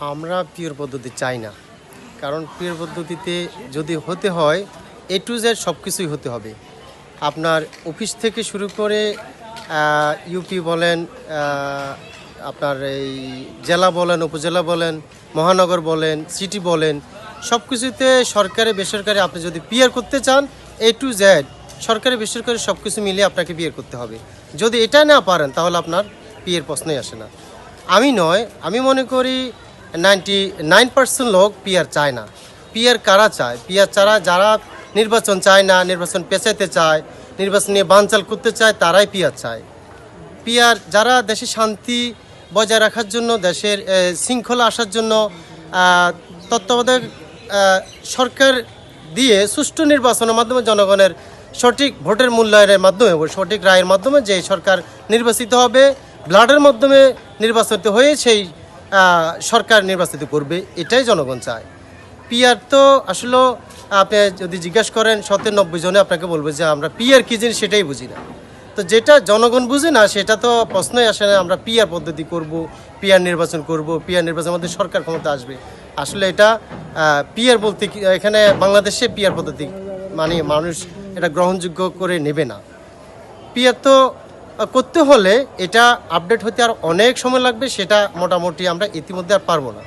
আমরা পিওর পদ্ধতি চাই না, কারণ পিওর পদ্ধতিতে যদি হতে হয় এ টু জেড সব কিছুই হতে হবে। আপনার অফিস থেকে শুরু করে ইউপি বলেন, আপনার এই জেলা বলেন, উপজেলা বলেন, মহানগর বলেন, সিটি বলেন, সব কিছুতে সরকারি বেসরকারি আপনি যদি পিয়ার করতে চান এ টু জেড সরকারি বেসরকারি সব কিছু মিলিয়ে আপনাকে পিয়ার করতে হবে। যদি এটা না পারেন তাহলে আপনার পিয়ের প্রশ্নই আসে না। আমি মনে করি 99% লোক পিয়ার চায় না। পিয়ার কারা চায়? পিয়ার ছাড়া যারা নির্বাচন চায় না, নির্বাচন পেছাইতে চায়, নির্বাচন নিয়ে বানচাল করতে চায়, তারাই পিয়ার চায়। পিয়ার যারা দেশে শান্তি বজায় রাখার জন্য, দেশের শৃঙ্খলা আসার জন্য তত্ত্বাবধায়ক সরকার দিয়ে সুষ্ঠু নির্বাচনের মাধ্যমে জনগণের সঠিক ভোটের মূল্যায়নের মাধ্যমে, সঠিক রায়ের মাধ্যমে যে সরকার নির্বাচিত হবে, ব্লাডের মাধ্যমে নির্বাচিত হয়ে সেই সরকার নির্বাচিত করবে, এটাই জনগণ চায়। পিয়ার তো আসলে আপনি যদি জিজ্ঞাসা করেন 90 জনে আপনাকে বলবে যে আমরা পিয়ার কী জিনিস সেটাই বুঝি না। তো যেটা জনগণ বুঝে না সেটা তো প্রশ্নই আসে না। আমরা পিয়ার পদ্ধতি করব, পিয়ার নির্বাচন করব, পিয়ার নির্বাচনের মধ্যে সরকার ক্ষমতা আসবে। আসলে এটা পিয়ার বলতে এখানে বাংলাদেশে পিয়ার পদ্ধতি মানে মানুষ এটা গ্রহণযোগ্য করে নেবে না। পিয়ার তো করতে হলে এটা আপডেট হতে আর অনেক সময় লাগবে, সেটা মোটামুটি আমরা ইতিমধ্যে আর পারবো না।